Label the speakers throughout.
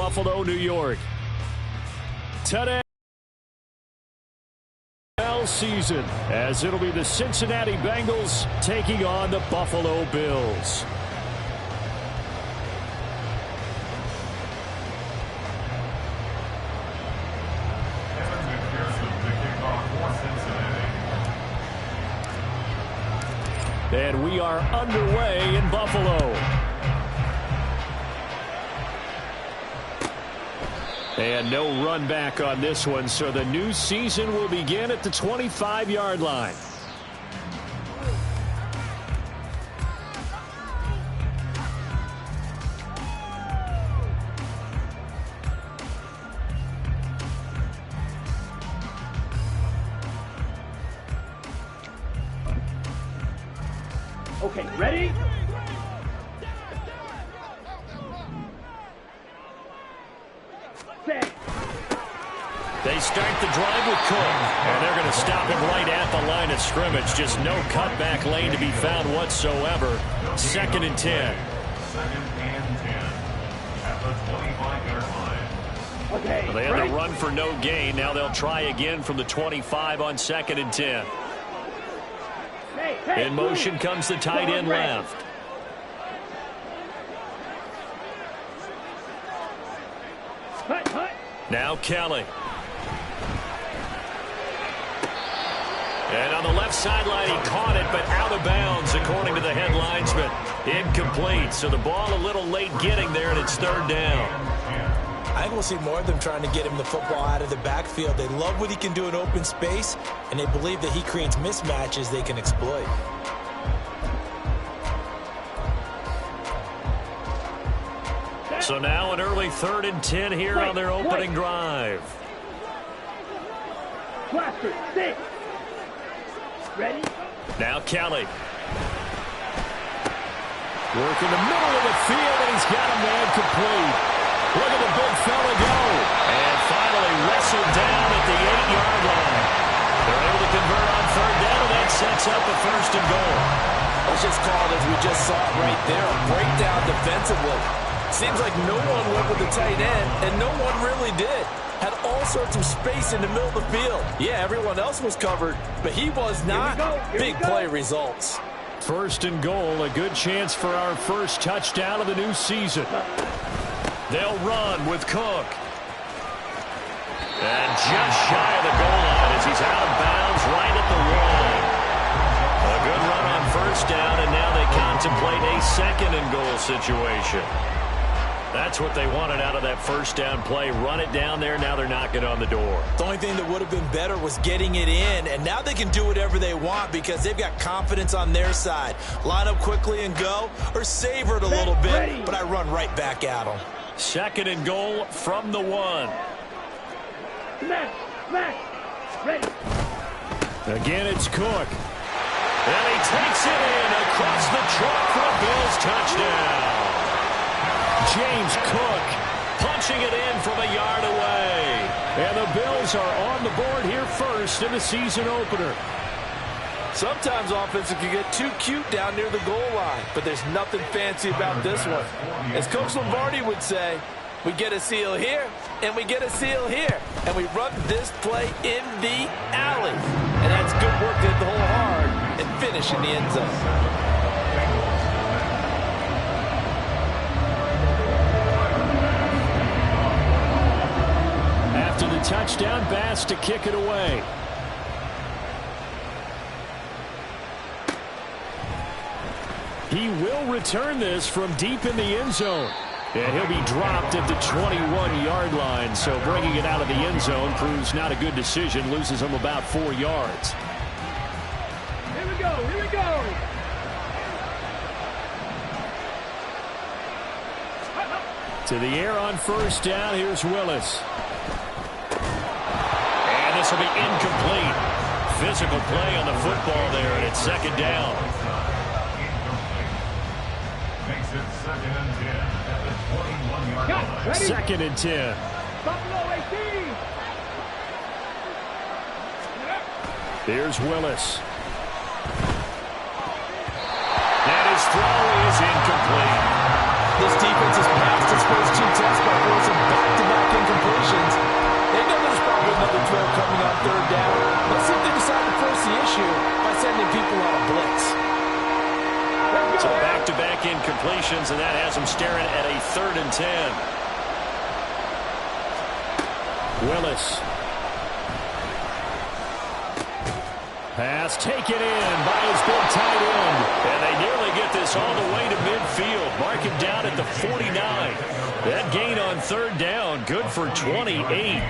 Speaker 1: Buffalo, New York. Today season, as it'll be the Cincinnati Bengals taking on the Buffalo Bills. And we are underway in Buffalo. And no run back on this one, so the new season will begin at the 25-yard line.
Speaker 2: Okay, ready?
Speaker 1: They start the drive with Cook, and they're going to stop him right at the line of scrimmage. Just no cutback lane to be found whatsoever. 2nd and 10.
Speaker 3: 2nd and 10 at the 25-yard line.
Speaker 2: Okay,
Speaker 1: well, they had to run for no gain. Now they'll try again from the 25 on 2nd and 10. In motion comes the tight end left. Now Kelly. And on the left sideline, he caught it, but out of bounds, according to the head linesman. Incomplete, so the ball a little late getting there, and it's 3rd down.
Speaker 4: I think we'll see more of them trying to get him the football out of the backfield. They love what he can do in open space, and they believe that he creates mismatches they can exploit.
Speaker 1: So now an early 3rd and 10 here on their opening drive.
Speaker 2: Blaster, 6. Ready?
Speaker 1: Now Kelly. Working the middle of the field, and he's got a man complete. Look at the big fella go. And finally wrestled down at the 8-yard line. They're able to convert on 3rd down, and that sets up a 1st and goal.
Speaker 5: Let's just call it as we just saw it right there. A breakdown defensively. Seems like no one went with the tight end, and no one really did. Had all sorts of space in the middle of the field. Yeah, everyone else was covered, but he was not. Big play results.
Speaker 1: 1st and goal, a good chance for our first touchdown of the new season. They'll run with Cook. And just shy of the goal line as he's out of bounds right at the line. A good run on 1st down, and now they contemplate a 2nd and goal situation. That's what they wanted out of that 1st down play. Run it down there. Now they're knocking on the door.
Speaker 4: The only thing that would have been better was getting it in, and now they can do whatever they want because they've got confidence on their side. Line up quickly and go, or savor it a little bit, but I run right back at them.
Speaker 1: 2nd and goal from the 1.
Speaker 2: Smash, ready.
Speaker 1: Again, it's Cook. And he takes it in across the truck for a Bills touchdown. James Cook punching it in from a yard away. And the Bills are on the board here first in the season opener.
Speaker 5: Sometimes offenses can get too cute down near the goal line, but there's nothing fancy about this one. As Coach Lombardi would say, we get a seal here, and we get a seal here, and we run this play in the alley. And that's good work to hit the hole hard and finish in the end zone.
Speaker 1: After the touchdown, Bass to kick it away. He will return this from deep in the end zone. And he'll be dropped at the 21-yard line. So bringing it out of the end zone proves not a good decision. Loses him about 4 yards.
Speaker 2: Here we go, here we go.
Speaker 1: To the air on 1st down. Here's Willis. And this will be incomplete. Physical play on the football there, and it's 2nd down.
Speaker 3: Makes it 2nd and 10 at the 21-yard line.
Speaker 1: 2nd and 10.
Speaker 2: Buffalo 18.
Speaker 1: Here's Willis. And his throw is incomplete.
Speaker 5: This defense has passed its first 2 tests by forcing
Speaker 1: completions, and that has them staring at a 3rd and 10. Willis. Pass taken in by his big tight end. And they nearly get this all the way to midfield. Mark him down at the 49. That gain on 3rd down, good for 28.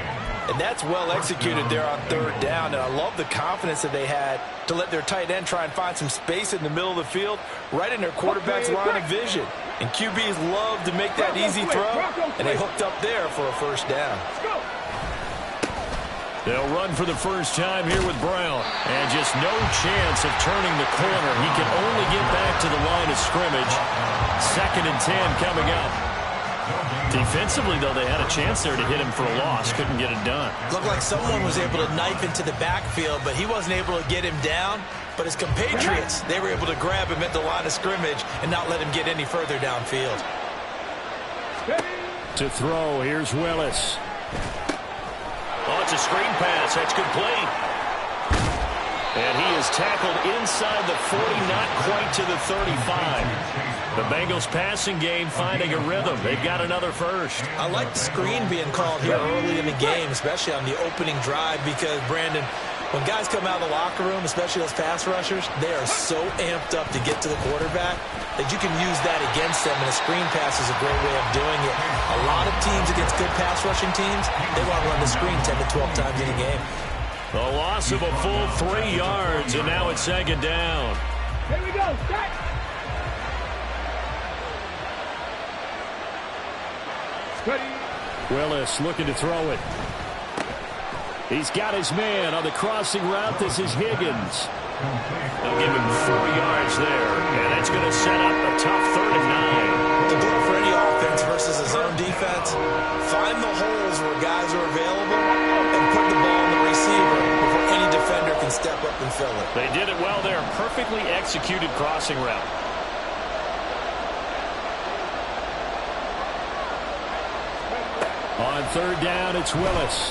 Speaker 5: And that's well executed there on 3rd down. And I love the confidence that they had to let their tight end try and find some space in the middle of the field, right in their quarterback's line of vision. And QBs love to make that easy throw, and they hooked up there for a 1st down.
Speaker 1: They'll run for the first time here with Brown. And just no chance of turning the corner. He can only get back to the line of scrimmage. 2nd and 10 coming up. Defensively, though, they had a chance there to hit him for a loss. Couldn't get it done.
Speaker 4: Looked like someone was able to knife into the backfield, but he wasn't able to get him down. But his compatriots, they were able to grab him at the line of scrimmage and not let him get any further downfield.
Speaker 1: To throw, here's Willis. Oh, it's a screen pass. That's complete. And he is tackled inside the 40, not quite to the 35. The Bengals passing game finding a rhythm. They've got another first.
Speaker 4: I like the screen being called here early in the game, especially on the opening drive, because, Brandon, when guys come out of the locker room, especially those pass rushers, they are so amped up to get to the quarterback that you can use that against them, and a screen pass is a great way of doing it. A lot of teams against good pass rushing teams, they want to run the screen 10 to 12 times in a game.
Speaker 1: A loss of a full 3 yards, and now it's 2nd down.
Speaker 2: Here we go, set. Ready.
Speaker 1: Willis looking to throw it. He's got his man on the crossing route. This is Higgins. They'll give him 4 yards there, and it's going to set up a tough 3rd and 9.
Speaker 4: The goal for any offense versus a zone defense, find the holes where guys are available and put the ball on the receiver before any defender can step up and fill it.
Speaker 1: They did it well there. Perfectly executed crossing route. On 3rd down, it's Willis.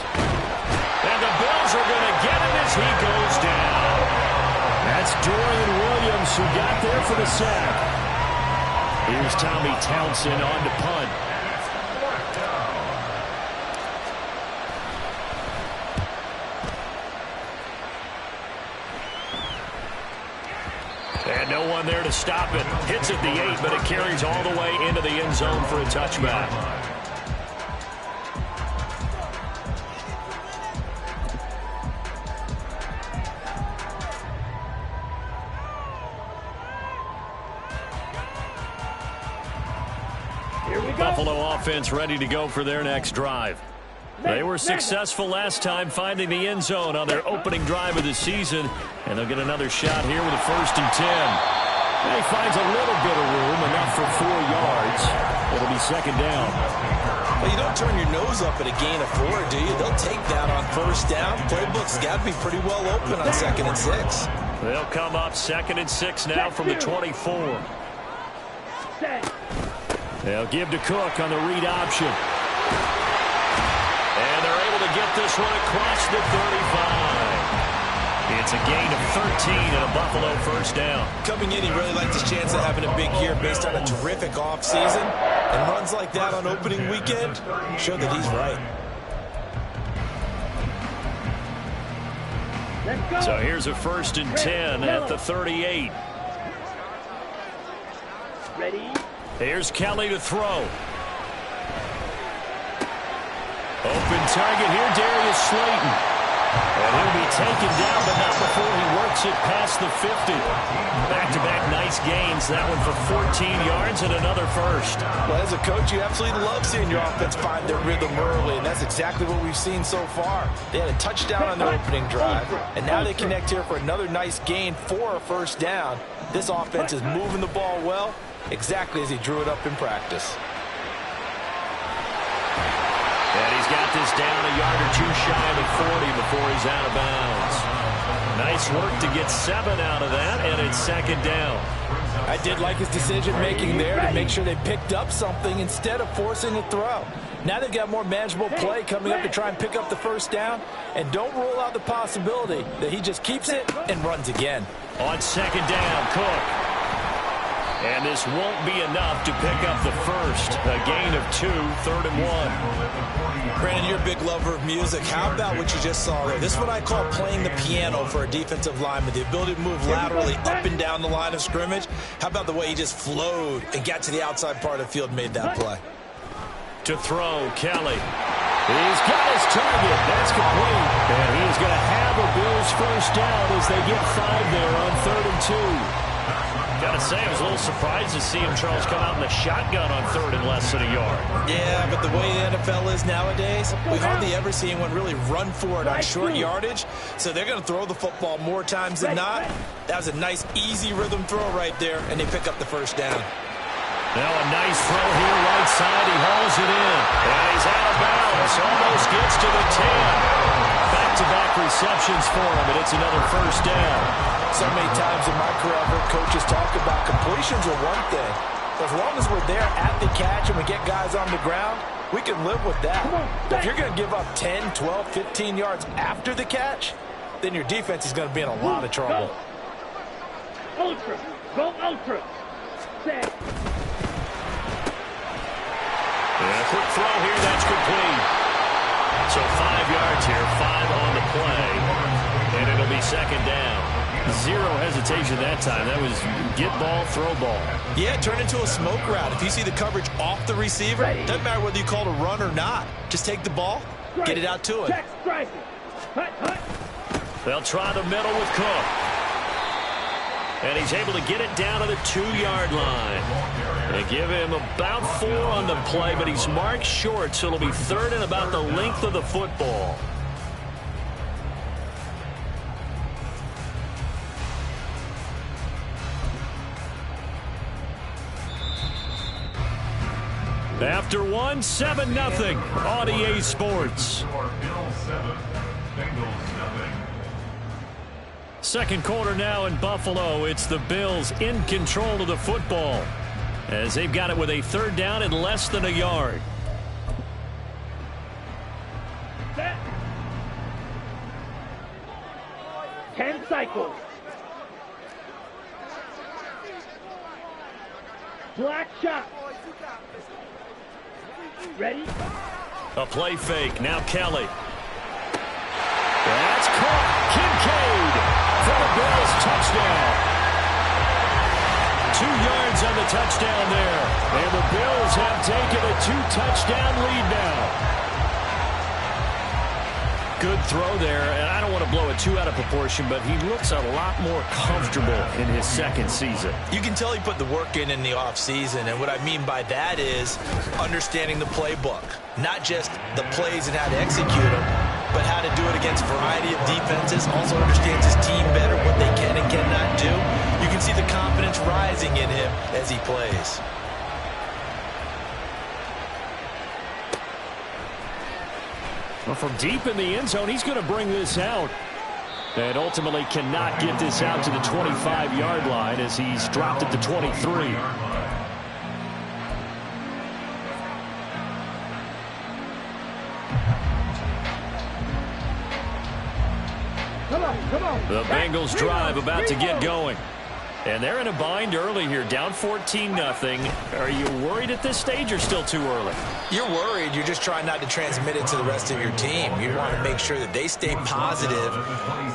Speaker 1: And the Bills are going to get him as he goes down. That's Dorian Williams who got there for the sack. Here's Tommy Townsend on to punt. And no one there to stop it. Hits at the 8, but it carries all the way into the end zone for a touchback. Buffalo offense ready to go for their next drive. They were successful last time finding the end zone on their opening drive of the season, and they'll get another shot here with a 1st and 10. And he finds a little bit of room, enough for 4 yards. It'll be 2nd down.
Speaker 4: Well, you don't turn your nose up at a gain of 4, do you? They'll take that on 1st down. Playbook's got to be pretty well open on 2nd and 6.
Speaker 1: They'll come up 2nd and 6 now from the 24. They'll give to Cook on the read option. And they're able to get this one across the 35. It's a gain of 13 and a Buffalo 1st down.
Speaker 5: Coming in, he really liked his chance of having a big year based on a terrific offseason. And runs like that on opening weekend show that he's right.
Speaker 1: So here's a 1st and 10 at the 38.
Speaker 2: Ready.
Speaker 1: Here's Kelly to throw. Open target here, Darius Slayton. And he'll be taken down, but not before he works it past the 50. Back-to-back nice gains. That one for 14 yards and another 1st.
Speaker 5: Well, as a coach, you absolutely love seeing your offense find their rhythm early, and that's exactly what we've seen so far. They had a touchdown on their opening drive, and now they connect here for another nice gain for a 1st down. This offense is moving the ball well, exactly as he drew it up in practice.
Speaker 1: And he's got this down a yard or 2 shy of the 40 before he's out of bounds. Nice work to get 7 out of that, and it's 2nd down.
Speaker 5: I did like his decision-making there to make sure they picked up something instead of forcing a throw. Now they've got more manageable play coming up to try and pick up the 1st down, and don't rule out the possibility that he just keeps it and runs again.
Speaker 1: On 2nd down, Cook. And this won't be enough to pick up the first. A gain of 2, 3rd and 1.
Speaker 4: Brandon, you're a big lover of music. How about what you just saw there? This is what I call playing the piano for a defensive lineman. The ability to move laterally up and down the line of scrimmage. How about the way he just flowed and got to the outside part of the field and made that play?
Speaker 1: To throw, Kelly. He's got his target. That's complete. And he's going to have a Bills first down as they get 5 there on 3rd and 2. Got to say, I was a little surprised to see him, Charles, come out in the shotgun on 3rd and less than a yard.
Speaker 4: Yeah, but the way the NFL is nowadays, we hardly ever see anyone really run for it on short yardage. So they're going to throw the football more times than not. That was a nice, easy rhythm throw right there, and they pick up the first down.
Speaker 1: Now a nice throw here right side. He hauls it in. And he's out of bounds. Almost gets to the 10. Back-to-back receptions for him, and it's another first down.
Speaker 5: So many times in my career, I've heard coaches talk about completions are one thing. As long as we're there at the catch and we get guys on the ground, we can live with that. But if you're going to give up 10, 12, 15 yards after the catch, then your defense is going to be in a lot of trouble.
Speaker 2: Go ultra. Go ultra. Set.
Speaker 1: And a quick throw here. That's complete. So 5 yards here, 5 on the play, and it'll be second down. 0 hesitation that time. That was get ball, throw ball.
Speaker 4: Yeah, turn into a smoke route. If you see the coverage off the receiver, doesn't matter whether you call it a run or not. Just take the ball, get it out to him.
Speaker 2: Check, strike. Hut, hut.
Speaker 1: They'll try the middle with Cook. And he's able to get it down to the 2-yard line. They give him about 4 on the play, but he's marked short, so it'll be 3rd and about the length of the football. After 1, 7-0 on EA Sports. Second quarter now in Buffalo. It's the Bills in control of the football as they've got it with a 3rd down and less than a yard.
Speaker 2: Set. 10 cycles. Black shot. Ready?
Speaker 1: A play fake. Now Kelly. That's caught. Kincaid for the Bills touchdown. 2 yards on the touchdown there. And the Bills have taken a 2-touchdown lead now. Good throw there, and I don't want to blow it too out of proportion, but he looks a lot more comfortable in his second season.
Speaker 4: You can tell he put the work in the offseason, and what I mean by that is understanding the playbook. Not just the plays and how to execute them, but how to do it against a variety of defenses. Also understands his team better, what they can and cannot do. You can see the confidence rising in him as he plays.
Speaker 1: Well, from deep in the end zone, he's going to bring this out. And ultimately cannot get this out to the 25-yard line as he's dropped it to 23.
Speaker 2: Come on.
Speaker 1: The Bengals drive about to get going. And they're in a bind early here, down 14-0. Are you worried at this stage or still too early?
Speaker 4: You're worried. You're just trying not to transmit it to the rest of your team. You want to make sure that they stay positive.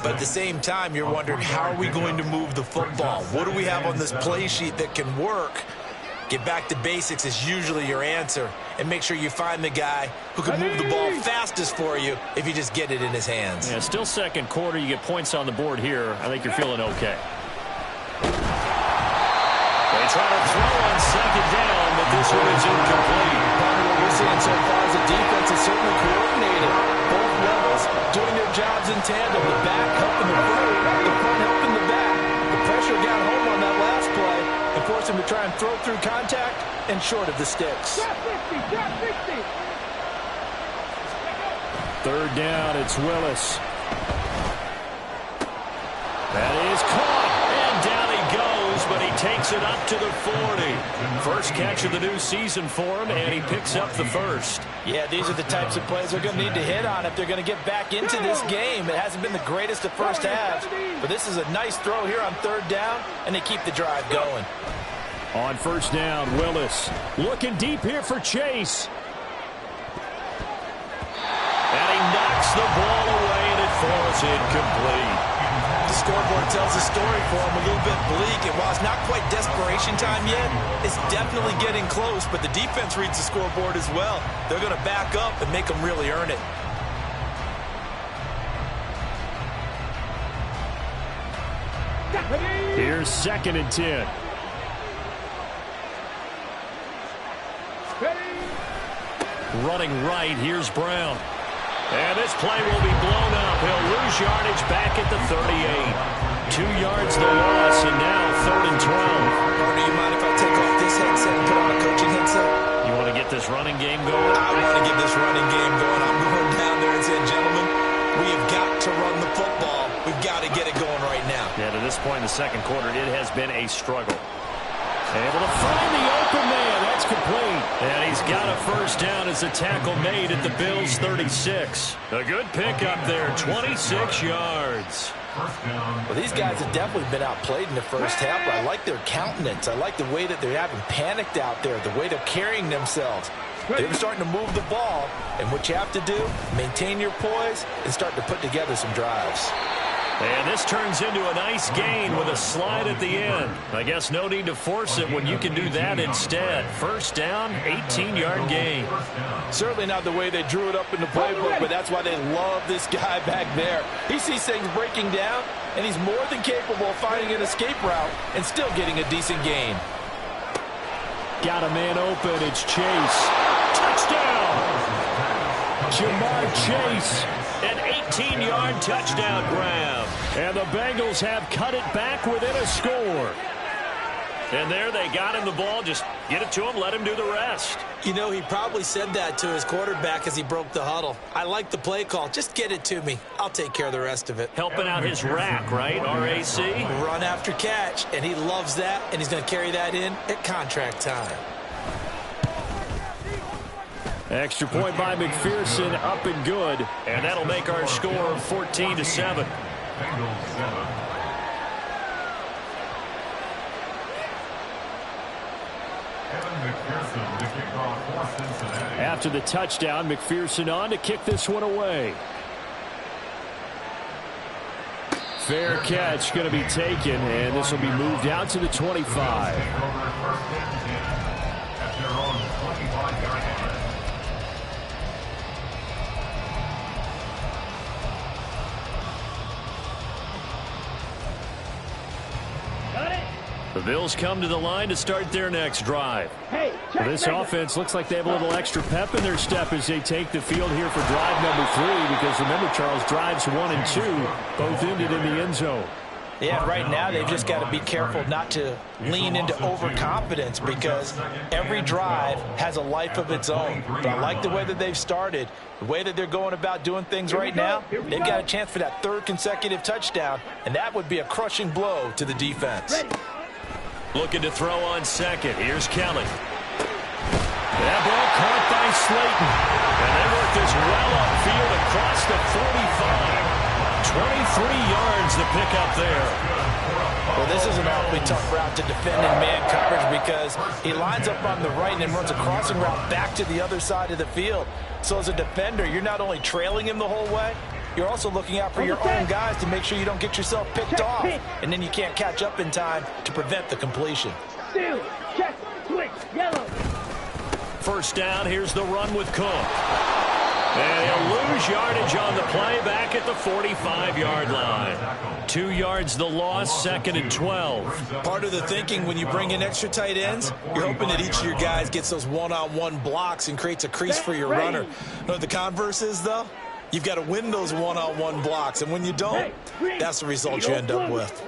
Speaker 4: But at the same time, you're wondering, how are we going to move the football? What do we have on this play sheet that can work? Get back to basics is usually your answer. And make sure you find the guy who can move the ball fastest for you if you just get it in his hands.
Speaker 1: Yeah, still second quarter. You get points on the board here. I think you're feeling okay. They try to throw on second down, but this one is incomplete.
Speaker 5: What we're seeing so far is the defense is certainly coordinated. Both levels doing their jobs in tandem. The back helping the front, the front helping the back. The pressure got home on that last play and forced him to try and throw through contact and short of the sticks.
Speaker 2: Drop 50, drop 50.
Speaker 1: Third down, it's Willis. That is caught, and down he goes, but he takes it up to the 40. First catch of the new season for him, and he picks up the first.
Speaker 5: Yeah, these are the types of plays they're going to need to hit on if they're going to get back into this game. It hasn't been the greatest of first halves, but this is a nice throw here on third down, and they keep the drive going.
Speaker 1: On first down, Willis looking deep here for Chase. And he knocks the ball away, and it falls incomplete.
Speaker 4: The scoreboard tells a story for him, a little bit bleak. And while it's not quite desperation time yet, it's definitely getting close. But the defense reads the scoreboard as well. They're going to back up and make them really earn it.
Speaker 1: Here's 2nd and 10. Running right, here's Brown. And this play will be blown up. He'll lose yardage back at the 38. 2 yards the loss, and now 3rd and 12.
Speaker 4: Partner, you mind if I take off this headset and put on a coaching headset?
Speaker 1: You want to get this running game going?
Speaker 4: I want to get this running game going. I'm going down there and saying, gentlemen, we have got to run the football. We've got to get it going right now.
Speaker 1: Yeah, to this point in the second quarter, it has been a struggle. Able to find the open man. That's complete. And he's got a first down as a tackle made at the Bills' 36. A good pickup there, 26 yards.
Speaker 4: Well, these guys have definitely been outplayed in the first half, but I like their countenance. I like the way that they're having panicked out there, the way they're carrying themselves. They're starting to move the ball, and what you have to do, maintain your poise and start to put together some drives.
Speaker 1: And this turns into a nice gain with a slide at the end. I guess no need to force it when you can do that instead. First down, 18-yard gain.
Speaker 5: Certainly not the way they drew it up in the playbook, but that's why they love this guy back there. He sees things breaking down, and he's more than capable of finding an escape route and still getting a decent gain.
Speaker 1: Got a man open. It's Chase. Touchdown! Jamar Chase. An 18-yard touchdown grab. And the Bengals have cut it back within a score. And there they got him the ball. Just get it to him, let him do the rest.
Speaker 4: You know, he probably said that to his quarterback as he broke the huddle. I like the play call. Just get it to me. I'll take care of the rest of it.
Speaker 1: Helping out his rack, right? RAC?
Speaker 4: Run after catch, and he loves that, and he's going to carry that in at contract time.
Speaker 1: Extra point by McPherson, up and good. And that'll make our score 14-7.
Speaker 3: Bengals 7. Evan McPherson, the kickoff for Cincinnati.
Speaker 1: After the touchdown, McPherson on to kick this one away. Fair catch going to be taken, and this will be moved out to the 25.
Speaker 3: Take over 1st and 10 at their own 25-yard line.
Speaker 1: The Bills come to the line to start their next drive.
Speaker 2: Hey,
Speaker 1: Well, this offense looks like they have a little extra pep in their step as they take the field here for drive number 3, because remember, Charles, drives 1 and 2 both ended in the end zone.
Speaker 4: Yeah, right now they've just got to be careful not to lean into overconfidence, because every drive has a life of its own. But I like the way that they've started, the way that they're going about doing things right now. They've got a chance for that 3rd consecutive touchdown, and that would be a crushing blow to the defense.
Speaker 1: Looking to throw on second. Here's Kelly. That ball caught by Slayton. And they work this well upfield across the 45. 23 yards to pick up there.
Speaker 4: Well, this is an awfully tough route to defend in man coverage, because he lines up on the right and then runs a crossing route back to the other side of the field. So as a defender, you're not only trailing him the whole way, you're also looking out for your own guys to make sure you don't get yourself picked off, and then you can't catch up in time to prevent the completion.
Speaker 2: Steal, check, switch, yellow.
Speaker 1: First down, here's the run with Cook. And he'll lose yardage on the play back at the 45-yard line. 2 yards the loss, 2nd and 12.
Speaker 4: Part of the thinking when you bring in extra tight ends, you're hoping that each of your guys gets those one-on-one blocks and creates a crease for your runner. You know what the converse is, though? You've got to win those one-on-one blocks, and when you don't, that's the result you end up with.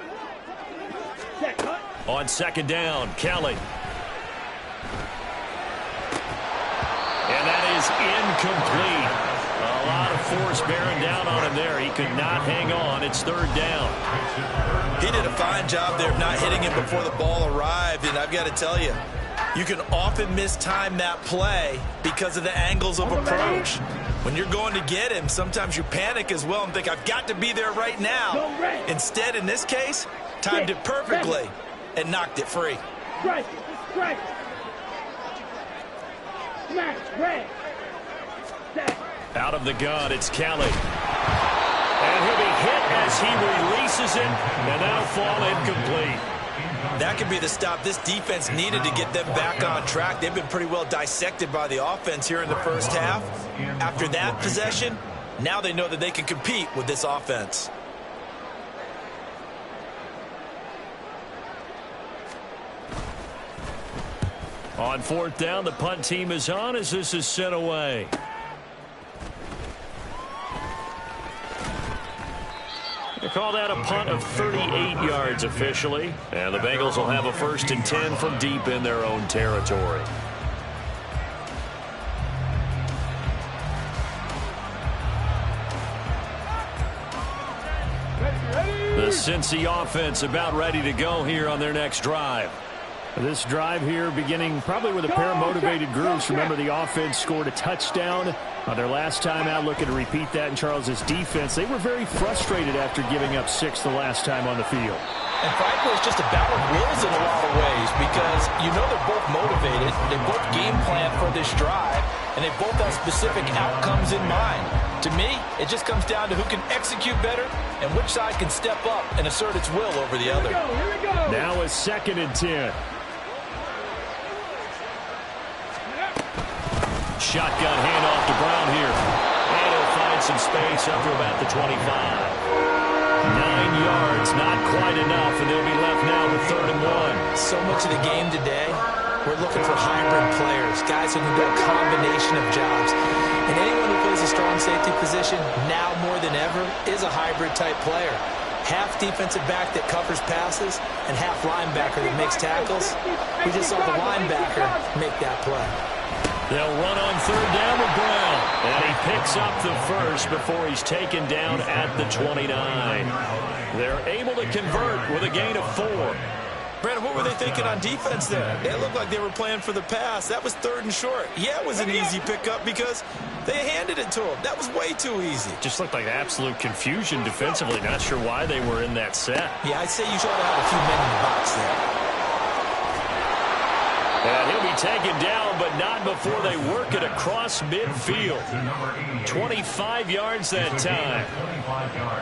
Speaker 1: On second down, Kelly. And that is incomplete. A lot of force bearing down on him there. He could not hang on. It's 3rd down.
Speaker 4: He did a fine job there of not hitting him before the ball arrived, and I've got to tell you, you can often mistime that play because of the angles of approach. When you're going to get him, sometimes you panic as well and think, I've got to be there right now. Instead, in this case, timed it perfectly and knocked it free.
Speaker 2: Strike. Smash. Red. Set.
Speaker 1: Out of the gun, it's Kelly. And he'll be hit as he releases it, and that'll fall incomplete.
Speaker 4: That could be the stop this defense needed to get them back on track. They've been pretty well dissected by the offense here in the first half. After that possession, now they know that they can compete with this offense.
Speaker 1: On fourth down, the punt team is on as this is sent away. They call that a punt of 38 yards officially. And the Bengals will have a 1st and 10 from deep in their own territory. The Cincy offense about ready to go here on their next drive.
Speaker 6: This drive here beginning probably with a pair of motivated groups. Remember, the offense scored a touchdown on their last time out, looking to repeat that in Charles's defense. They were very frustrated after giving up 6 the last time on the field.
Speaker 4: And frankly, it's just a battle of wills in a lot of ways because you know they're both motivated. They both game plan for this drive, and they both have specific outcomes in mind. To me, it just comes down to who can execute better and which side can step up and assert its will over the other.
Speaker 2: Here we go.
Speaker 6: Now a 2nd and 10.
Speaker 1: Shotgun handoff to Brown here. And he'll find some space up to about the 25. 9 yards, not quite enough, and they'll be left now with 3rd and 1.
Speaker 4: So much of the game today, we're looking for hybrid players, guys who can do a combination of jobs. And anyone who plays a strong safety position, now more than ever, is a hybrid-type player. Half defensive back that covers passes and half linebacker that makes tackles. We just saw the linebacker make that play.
Speaker 1: They'll run on 3rd down with Brown. And he picks up the 1st before he's taken down at the 29. They're able to convert with a gain of 4.
Speaker 4: Brandon, what were they thinking on defense there? It looked like they were playing for the pass. That was 3rd and short. Yeah, it was an easy pickup because they handed it to him. That was way too easy.
Speaker 1: Just looked like absolute confusion defensively. Not sure why they were in that set.
Speaker 4: Yeah, I'd say you try to have a few men in the box there.
Speaker 1: And he'll be taken down, but not before they work it across midfield. 25 yards that time.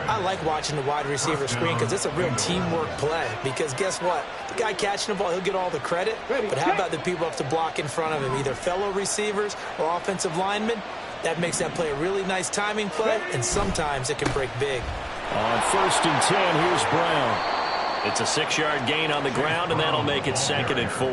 Speaker 4: I like watching the wide receiver screen because it's a real teamwork play. Because guess what? The guy catching the ball, he'll get all the credit. But how about the people up to block in front of him, either fellow receivers or offensive linemen? That makes that play a really nice timing play, and sometimes it can break big.
Speaker 1: On 1st and 10, here's Brown. It's a 6-yard gain on the ground, and that'll make it 2nd and 4.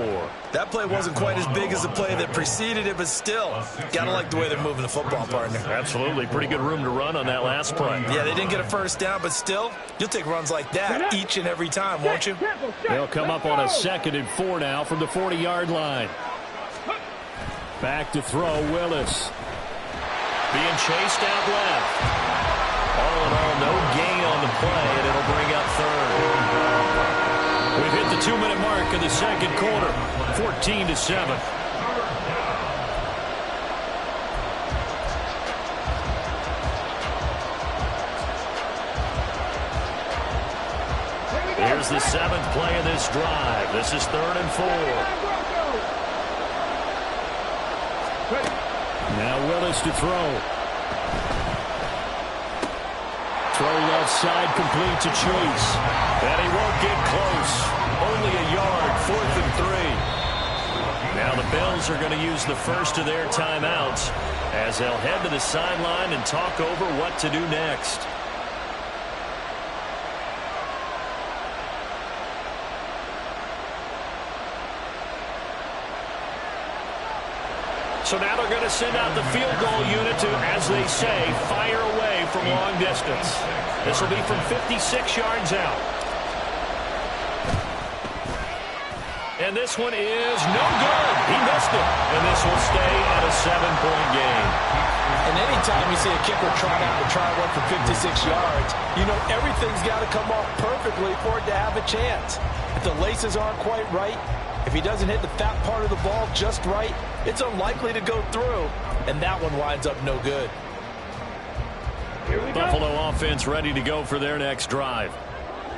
Speaker 4: That play wasn't quite as big as the play that preceded it, but still, gotta like the way they're moving the football, partner.
Speaker 1: Absolutely. Pretty good room to run on that last play.
Speaker 4: Yeah, they didn't get a 1st down, but still, you'll take runs like that each and every time, won't you?
Speaker 6: They'll come up on a 2nd and 4 now from the 40-yard line. Back to throw, Willis.
Speaker 1: Being chased out left. All in all, no gain on the play, and it'll bring up 3rd. We've hit the 2-minute mark in the 2nd quarter, 14-7. Here's the 7th play of this drive. This is 3rd and 4.
Speaker 6: Now Willis to throw. Throw left side, complete to Chase.
Speaker 1: And he won't get close. Only a yard, 4th and 3. Now the Bills are going to use the first of their timeouts as they'll head to the sideline and talk over what to do next. So now they're going to send out the field goal unit to, as they say, fire away from long distance. This will be from 56 yards out. And this one is no good. He missed it. And this will stay at a 7-point game.
Speaker 4: And anytime you see a kicker trot out to try one for 56 yards, you know everything's got to come off perfectly for it to have a chance. If the laces aren't quite right, if he doesn't hit the fat part of the ball just right, it's unlikely to go through, and that one winds up no good.
Speaker 1: Buffalo offense ready to go for their next drive.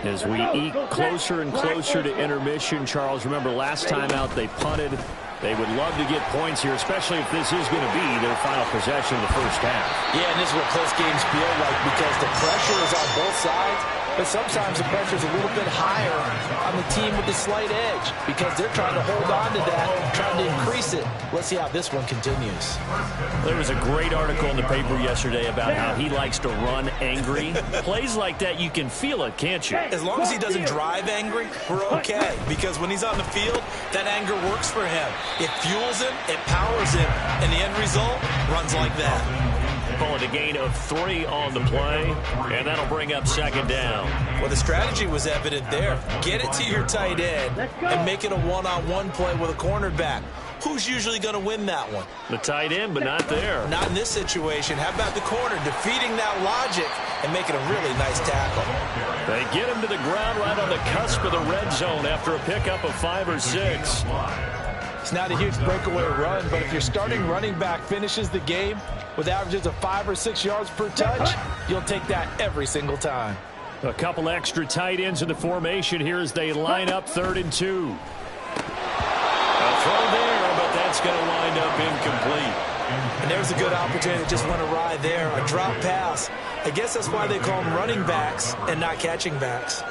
Speaker 6: As we eke closer and closer to intermission, Charles, remember last time out they punted. They would love to get points here, especially if this is going to be their final possession of the first half.
Speaker 4: Yeah, and this is what close games feel like because the pressure is on both sides, but sometimes the pressure is a little bit higher on the team with the slight edge because they're trying to hold on to that, trying to increase it. Let's see how this one continues.
Speaker 6: There was a great article in the paper yesterday about how he likes to run angry. Plays like that, you can feel it, can't you?
Speaker 4: As long as he doesn't drive angry, we're okay. Because when he's on the field, that anger works for him. It fuels him, it powers him, and the end result runs like that.
Speaker 6: Calling a gain of 3 on the play, and that'll bring up second down.
Speaker 4: Well, the strategy was evident there. Get it to your tight end and make it a one-on-one play with a cornerback. Who's usually going to win that one?
Speaker 6: The tight end, but not there.
Speaker 4: Not in this situation. How about the corner defeating that logic and making a really nice tackle?
Speaker 6: They get him to the ground right on the cusp of the red zone after a pickup of 5 or 6.
Speaker 5: It's not a huge breakaway run, but if your starting running back finishes the game with averages of 5 or 6 yards per touch, you'll take that every single time.
Speaker 6: A couple extra tight ends in the formation here as they line up 3rd and 2. A throw there, but that's going to wind up incomplete.
Speaker 4: And there's a good opportunity that just went awry there, a drop pass. I guess that's why they call them running backs and not catching backs.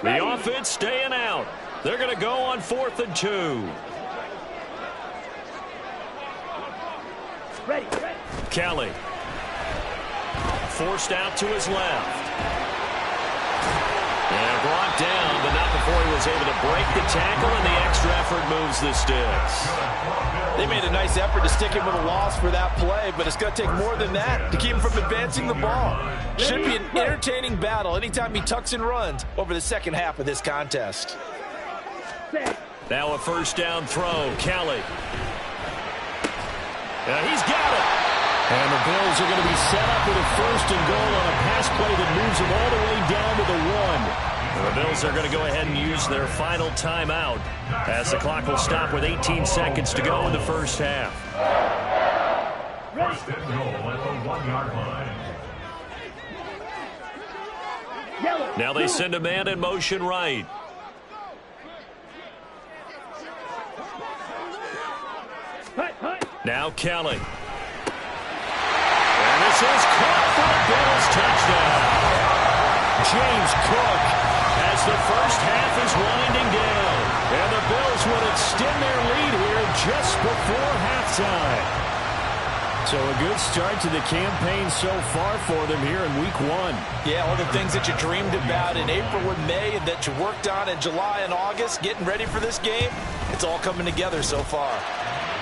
Speaker 6: The offense staying out. They're going to go on 4th and 2.
Speaker 2: Ready.
Speaker 6: Kelly. Forced out to his left. And brought down, but not before he was able to break the tackle, and the extra effort moves the sticks.
Speaker 5: They made a nice effort to stick him with a loss for that play, but it's going to take more than that to keep him from advancing the ball. Should be an entertaining battle anytime he tucks and runs over the second half of this contest.
Speaker 6: Now a first down throw. Kelly. He's got it. And the Bills are going to be set up with a 1st and goal on a pass play that moves them all the way down to the 1. And the Bills are going to go ahead and use their final timeout as the clock will stop with 18 seconds to go in the first half.
Speaker 3: 1st and goal at the 1-yard line.
Speaker 6: Now they send a man in motion right. Now Kelly. And this is caught for a Bills touchdown. James Cook as the first half is winding down. And the Bills would extend their lead here just before halftime. So a good start to the campaign so far for them here in week 1.
Speaker 4: Yeah, all the things that you dreamed about in April and May and that you worked on in July and August, getting ready for this game, it's all coming together so far.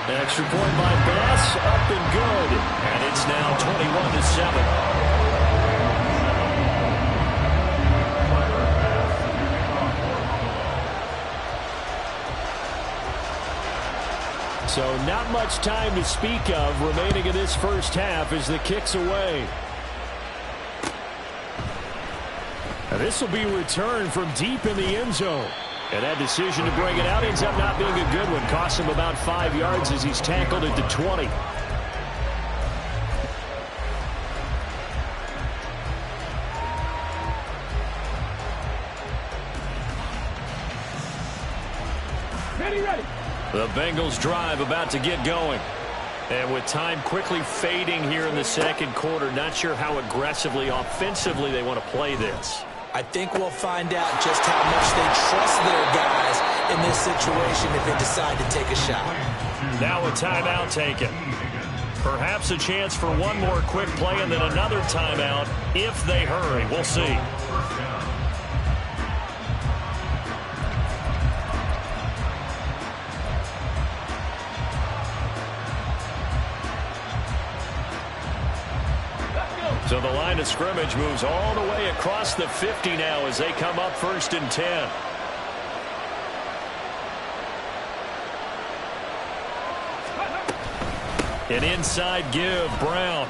Speaker 6: Extra point by Bass, up and good. And it's now 21-7. So not much time to speak of remaining in this first half as the kick's away. Now this will be returned from deep in the end zone. And that decision to bring it out ends up not being a good one. Costs him about 5 yards as he's tackled at the 20.
Speaker 2: Ready.
Speaker 6: The Bengals drive about to get going. And with time quickly fading here in the second quarter, not sure how aggressively, offensively they want to play this.
Speaker 4: I think we'll find out just how much they trust their guys in this situation if they decide to take a shot.
Speaker 6: Now a timeout taken. Perhaps a chance for one more quick play and then another timeout if they hurry. We'll see. So the line of scrimmage moves all the way across the 50 now as they come up 1st and 10. An inside give, Brown.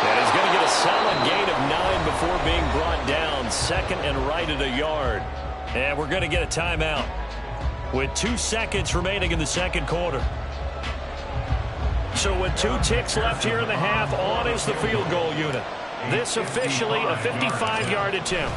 Speaker 6: And he's going to get a solid gain of 9 before being brought down. 2nd and right at a yard. And we're going to get a timeout. with 2 seconds remaining in the second quarter. So with 2 ticks left here in the half, on is the field goal unit. This officially a 55-yard attempt.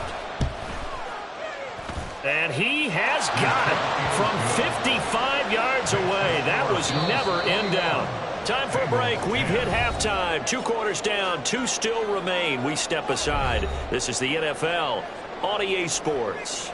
Speaker 6: And he has got it from 55 yards away. That was never in doubt. Time for a break. We've hit halftime. 2 quarters down, 2 still remain. We step aside. This is the NFL on EA Sports.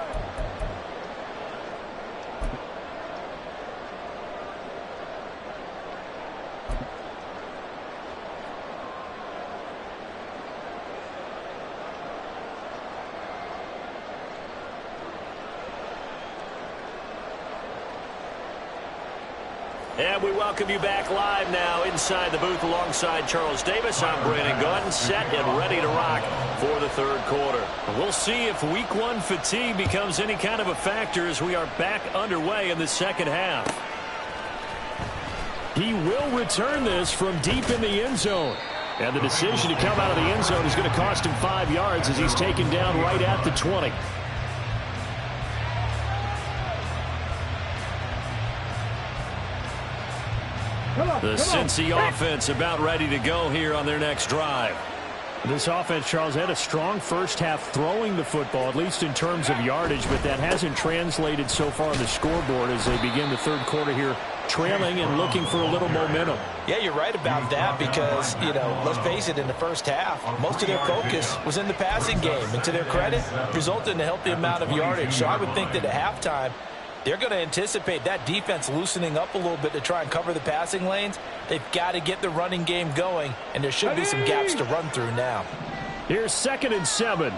Speaker 6: And we welcome you back live now inside the booth alongside Charles Davis. I'm Brandon Gaudin, set and ready to rock for the third quarter. We'll see if week 1 fatigue becomes any kind of a factor as we are back underway in the second half. He will return this from deep in the end zone. And the decision to come out of the end zone is going to cost him 5 yards as he's taken down right at the 20. The Cincy offense about ready to go here on their next drive. This offense, Charles, had a strong first half throwing the football, at least in terms of yardage, but that hasn't translated so far on the scoreboard as they begin the third quarter here, trailing and looking for a little momentum.
Speaker 4: Yeah, you're right about that because, let's face it, in the first half, most of their focus was in the passing game. And to their credit, resulted in a healthy amount of yardage. So I would think that at halftime, they're going to anticipate that defense loosening up a little bit to try and cover the passing lanes. They've got to get the running game going, and there should be some gaps to run through now.
Speaker 6: Here's 2nd and 7.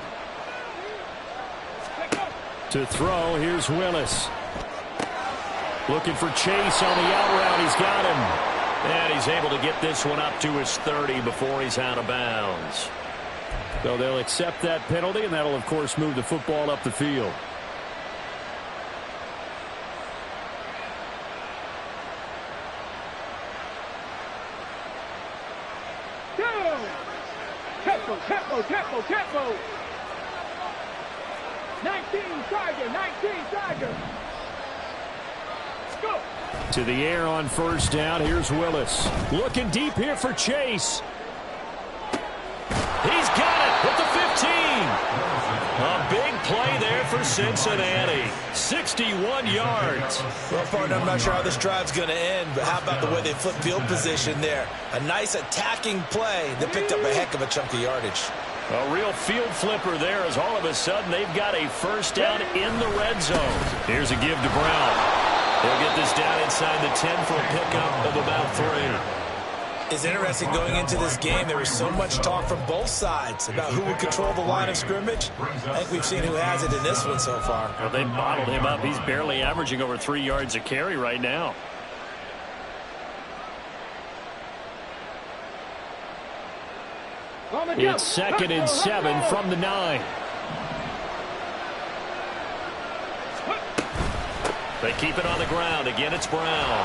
Speaker 6: To throw, here's Willis. Looking for Chase on the out route. He's got him. And he's able to get this one up to his 30 before he's out of bounds. So they'll accept that penalty, and that'll, of course, move the football up the field.
Speaker 2: Tempo. 19 Tiger. Go.
Speaker 6: To the air on first down. Here's Willis. Looking deep here for Chase. He's got it with the 15. A big play there for Cincinnati. 61 yards.
Speaker 4: Well, partner, I'm not sure how this drive's going to end, but how about the way they flip field position there? A nice attacking play that picked up a heck of a chunk of yardage.
Speaker 6: A real field flipper there as all of a sudden they've got a first down in the red zone. Here's a give to Brown. He'll get this down inside the 10 for a pickup of about 3.
Speaker 4: It's interesting going into this game. There was so much talk from both sides about who would control the line of scrimmage. I think we've seen who has it in this one so far.
Speaker 6: Well, they bottled him up. He's barely averaging over 3 yards a carry right now. It's 2nd and 7 from the 9. They keep it on the ground. Again, it's Brown.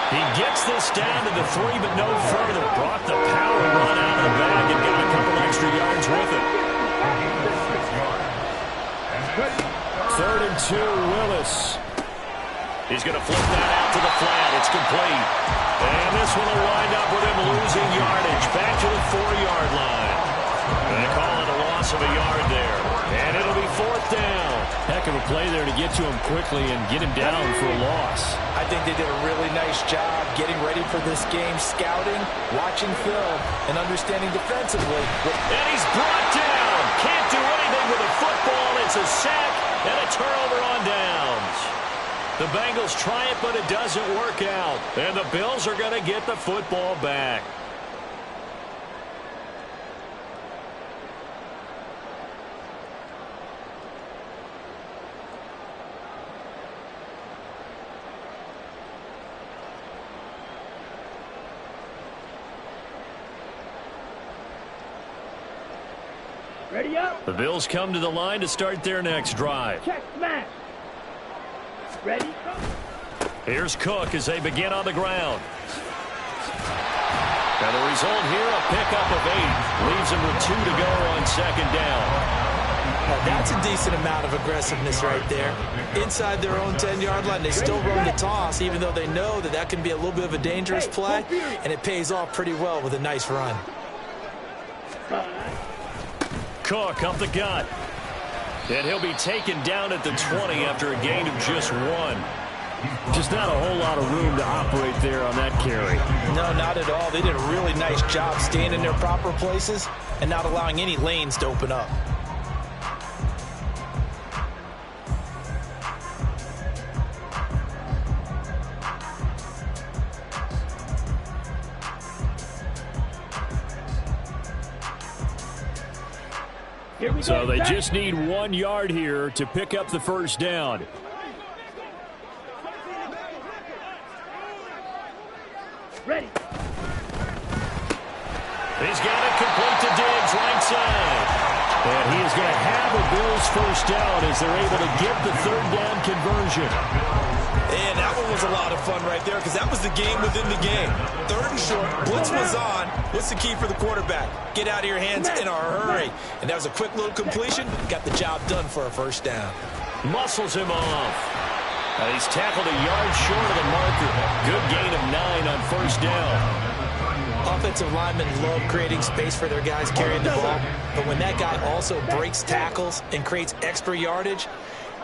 Speaker 6: He gets this down to the 3, but no further. Brought the power run out of the bag and got a couple extra yards with it. 3rd and 2, Willis. He's going to flip that out to the flat. It's complete. And this one will wind up with him losing yardage. Back to the 4-yard line. And they call it a loss of a yard there. And it'll be 4th down. Heck of a play there to get to him quickly and get him down for a loss.
Speaker 4: I think they did a really nice job getting ready for this game, scouting, watching film, and understanding defensively.
Speaker 1: And he's brought down. Can't do anything with a football. It's a sack and a turnover on downs. The Bengals try it, but it doesn't work out. And the Bills are going to get the football back.
Speaker 2: Ready up.
Speaker 6: The Bills come to the line to start their next drive.
Speaker 2: Check smash. Ready?
Speaker 6: Here's Cook as they begin on the ground. And the result here, a pickup of 8. Leaves him with 2 to go on 2nd down.
Speaker 4: Now, that's a decent amount of aggressiveness right there. Inside their own 10-yard line, they still run the toss, even though they know that that can be a little bit of a dangerous play, and it pays off pretty well with a nice run.
Speaker 6: Cook up the gut. And he'll be taken down at the 20 after a gain of just 1. Just not a whole lot of room to operate there on that carry.
Speaker 4: No, not at all. They did a really nice job staying in their proper places and not allowing any lanes to open up.
Speaker 6: So they just need 1 yard here to pick up the first down.
Speaker 2: Ready.
Speaker 6: He's got it complete to Diggs, right side. And he is going to have a Bills first down as they're able to get the third down conversion.
Speaker 4: And that one was a lot of fun right there because that was the game within the game. 3rd and short, blitz was on. What's the key for the quarterback? Get out of your hands in a hurry. And that was a quick little completion. Got the job done for a first down.
Speaker 6: Muscles him off. He's tackled a yard short of the marker. Good gain of 9 on first down.
Speaker 4: Offensive linemen love creating space for their guys carrying the ball. But when that guy also breaks tackles and creates extra yardage,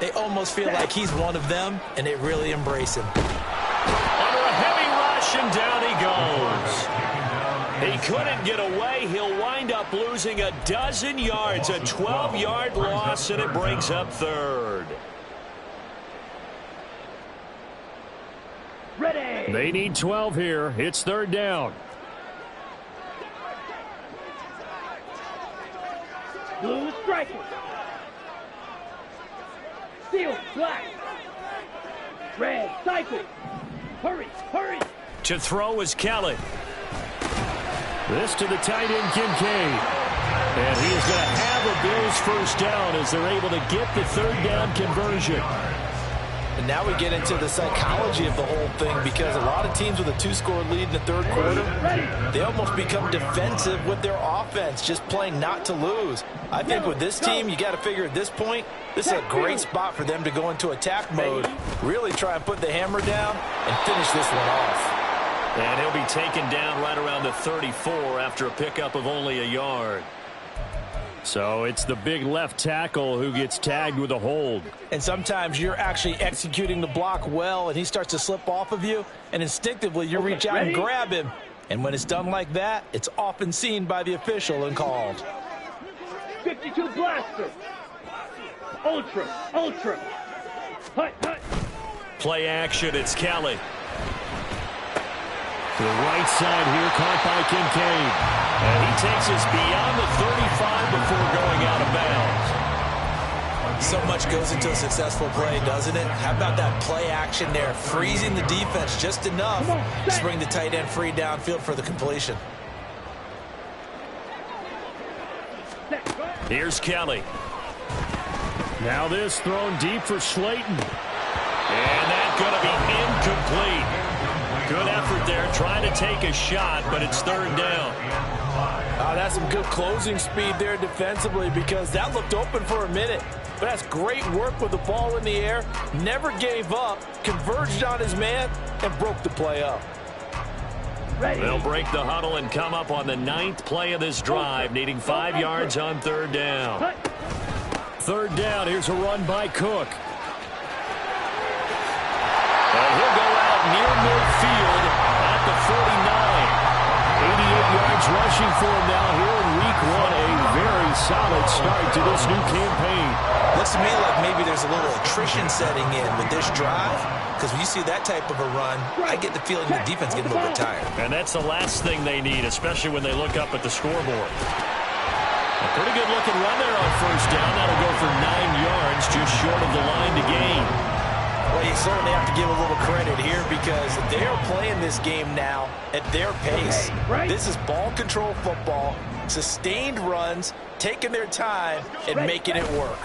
Speaker 4: they almost feel like he's one of them, and they really embrace him.
Speaker 6: Under a heavy rush, and down he goes. He couldn't get away. He'll wind up losing a dozen yards, a 12-yard loss, and it brings up 3rd.
Speaker 2: Ready.
Speaker 6: They need 12 here. It's 3rd down.
Speaker 2: Blue is striking. Steel, black. Red, cycle. Hurry, hurry.
Speaker 6: To throw is Kelly. This to the tight end, Kincaid. And he is going to have a Bills first down as they're able to get the third down conversion.
Speaker 4: And now we get into the psychology of the whole thing because a lot of teams with a 2-score lead in the 3rd quarter, they almost become defensive with their offense, just playing not to lose. I think with this team, you got to figure at this point, this is a great spot for them to go into attack mode, really try and put the hammer down and finish this one off.
Speaker 6: And he'll be taken down right around the 34 after a pickup of only a yard. So it's the big left tackle who gets tagged with a hold.
Speaker 4: And sometimes you're actually executing the block well, and he starts to slip off of you, and instinctively you reach out and grab him. And when it's done like that, it's often seen by the official and called.
Speaker 2: 52 blaster. Ultra, ultra. Hut, hut.
Speaker 6: Play action, it's Kelly. To the right side here, caught by Kincaid. And he takes us beyond the 35 before going out of bounds.
Speaker 4: So much goes into a successful play, doesn't it? How about that play action there, freezing the defense just enough to bring the tight end free downfield for the completion.
Speaker 6: Here's Kelly. Now this thrown deep for Slayton. And that's going to be incomplete. Good effort there, trying to take a shot, but it's 3rd down.
Speaker 5: That's some good closing speed there defensively because that looked open for a minute. But that's great work with the ball in the air. Never gave up, converged on his man, and broke the play up.
Speaker 2: Ready.
Speaker 6: They'll break the huddle and come up on the 9th play of this drive, needing 5 yards on 3rd down. 3rd down, here's a run by Cook. And he'll go out near midfield at the 49. 88 yards rushing for him now here in week 1. A very solid start to this new campaign.
Speaker 4: Looks to me like maybe there's a little attrition setting in with this drive because when you see that type of a run, I get the feeling the defense getting a little bit tired.
Speaker 6: And that's the last thing they need, especially when they look up at the scoreboard. A pretty good looking run there on first down. That'll go for 9 yards, just short of the line to gain.
Speaker 4: Well, you certainly have to give a little credit here because they're playing this game now at their pace. This is ball control football, sustained runs, taking their time, and making it work.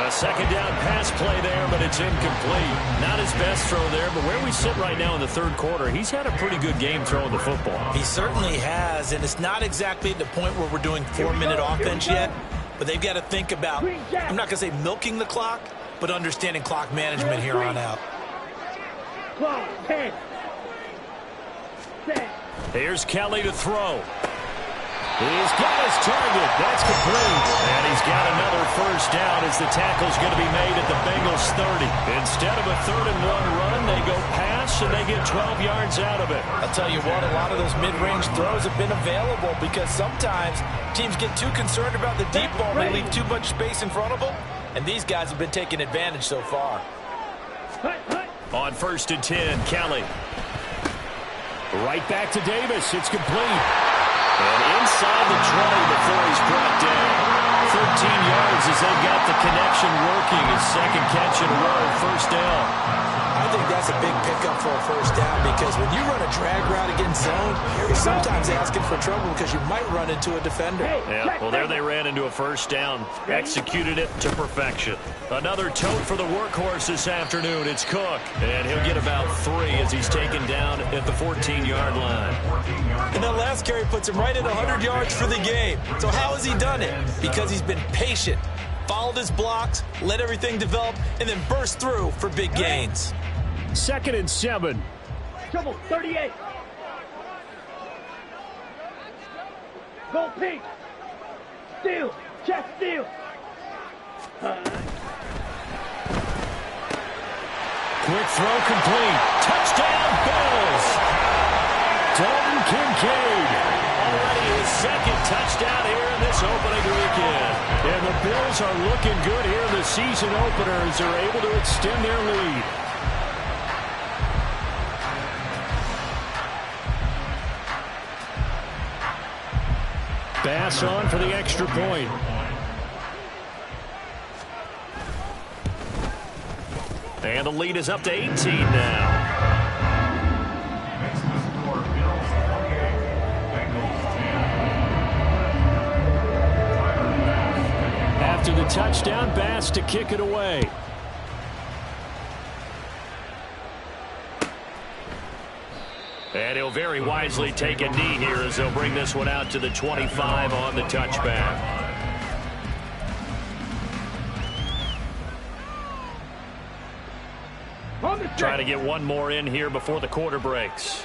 Speaker 1: A second down pass play there, but it's incomplete. Not his best throw there, but where we sit right now in the third quarter, he's had a pretty good game throwing the football.
Speaker 4: He certainly has, and it's not exactly at the point where we're doing 4-minute offense yet, but they've got to think about, I'm not going to say milking the clock, but understanding clock management here on out.
Speaker 2: Clock, 10. Set.
Speaker 1: Here's Kelly to throw. He's got his target. That's complete. And he's got another first down as the tackle's going to be made at the Bengals 30. Instead of a 3rd-and-1 run, they go pass, and they get 12 yards out of it.
Speaker 5: I'll tell you what, a lot of those mid-range throws have been available because sometimes teams get too concerned about the deep ball and they leave too much space in front of them, and these guys have been taking advantage so far.
Speaker 1: On 1st and 10, Kelly.
Speaker 6: Right back to Davis. It's complete.
Speaker 1: And inside the 20 before he's brought down. 13 yards as they've got the connection working. His second catch in a row, first down.
Speaker 4: I think that's a big pickup for a first down because when you run a drag route against zone, you're sometimes asking for trouble because you might run into a defender.
Speaker 1: Yeah, well, there they ran into a first down. Executed it to perfection. Another tote for the workhorse this afternoon. It's Cook. And he'll get about 3 as he's taken down at the 14-yard line.
Speaker 4: And that last carry puts him right at 100 yards for the game. So how has he done it? Because he's been patient, followed his blocks, let everything develop, and then burst through for big gains.
Speaker 6: 2nd and 7.
Speaker 2: Trouble, 38. Go pink. Steal. Chest steal.
Speaker 1: Quick throw complete. Touchdown, Bills. Dalton Kincaid. Already his second touchdown here in this opening weekend. And the Bills are looking good here in the season opener as they're able to extend their lead. Bass on for the extra point. And the lead is up to 18 now.
Speaker 3: Makes the score Bills 28, Bengals 10.
Speaker 6: After the touchdown, Bass to kick it away.
Speaker 1: And he'll very wisely take a knee here as they'll bring this one out to the 25 on the touchback. Trying to get one more in here before the quarter breaks.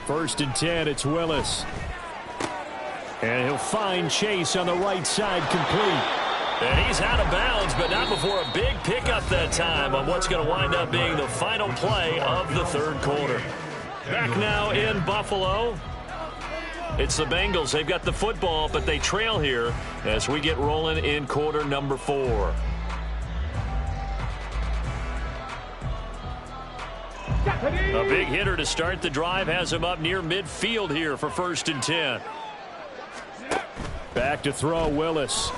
Speaker 6: First and 10, it's Willis. And he'll find Chase on the right side, complete.
Speaker 1: And he's out of bounds, but not before a big pickup that time on what's going to wind up being the final play of the third quarter. Back now in Buffalo. It's the Bengals. They've got the football, but they trail here as we get rolling in quarter number 4. A big hitter to start the drive has him up near midfield here for 1st and 10.
Speaker 6: Back to throw, Willis.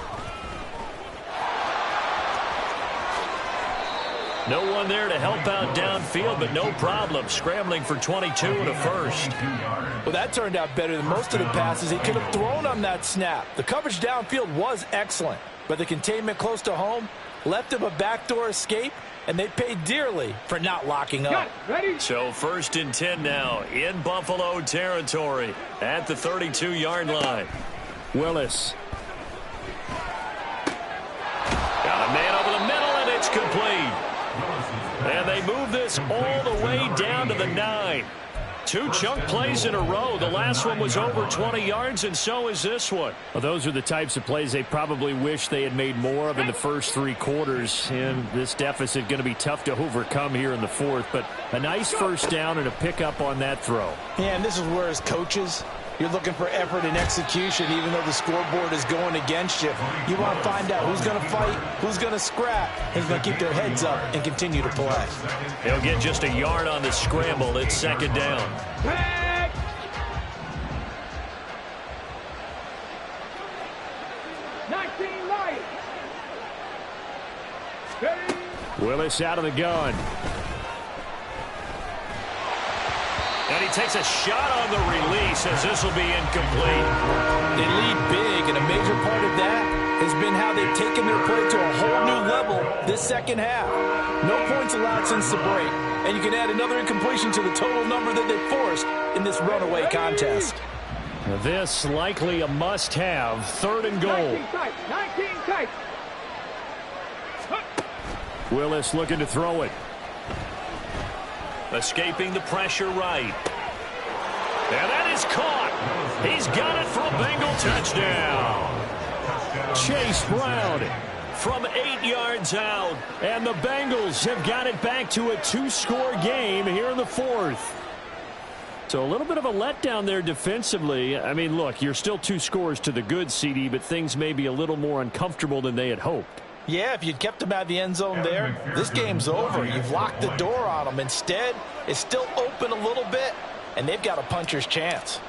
Speaker 1: No one there to help out downfield, but no problem. Scrambling for 22 and a first.
Speaker 5: Well, that turned out better than most of the passes he could have thrown on that snap. The coverage downfield was excellent, but the containment close to home left him a backdoor escape, and they paid dearly for not locking up.
Speaker 2: Ready?
Speaker 1: So 1st and 10 now in Buffalo territory at the 32-yard line.
Speaker 6: Willis.
Speaker 1: Got a man over the middle, and it's complete. And they move this all the way down to the 9. 2 chunk plays in a row. The last one was over 20 yards, and so is this one.
Speaker 6: Well, those are the types of plays they probably wish they had made more of in the first 3 quarters. And this deficit going to be tough to overcome here in the 4th. But a nice first down and a pickup on that throw.
Speaker 5: Yeah, and this is where as coaches, you're looking for effort and execution, even though the scoreboard is going against you. You want to find out who's going to fight, who's going to scrap, who's going to keep their heads up and continue to play.
Speaker 1: He'll get just a yard on the scramble. It's 2nd down.
Speaker 2: Back. 19 Lions. Ready?
Speaker 6: Willis out of the gun.
Speaker 1: And he takes a shot on the release as this will be incomplete.
Speaker 5: They lead big, and a major part of that has been how they've taken their play to a whole new level this second half. No points allowed since the break, and you can add another incompletion to the total number that they forced in this runaway contest.
Speaker 6: This likely a must-have. 3rd and goal.
Speaker 2: 19 tight.
Speaker 6: Willis looking to throw it.
Speaker 1: Escaping the pressure right. And that is caught. He's got it for a Bengal touchdown.
Speaker 6: Chase Brown
Speaker 1: From 8 yards out.
Speaker 6: and the Bengals have got it back to a 2-score game here in the 4th. So a little bit of a letdown there defensively. I mean, look, you're still 2 scores to the good, CD, but things may be a little more uncomfortable than they had hoped.
Speaker 5: Yeah, if you'd kept them out of the end zone there, this game's over. You've locked the door on them. Instead, it's still open a little bit, and they've got a puncher's chance.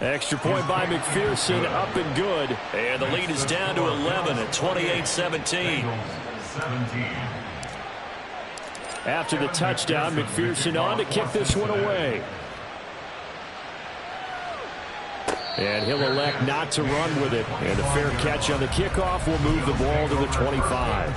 Speaker 6: Extra point by McPherson, up and good.
Speaker 1: And the lead is down to 11 at 28-17.
Speaker 6: After the touchdown, McPherson on to kick this one away. And he'll elect not to run with it. And a fair catch on the kickoff will move the ball to the 25.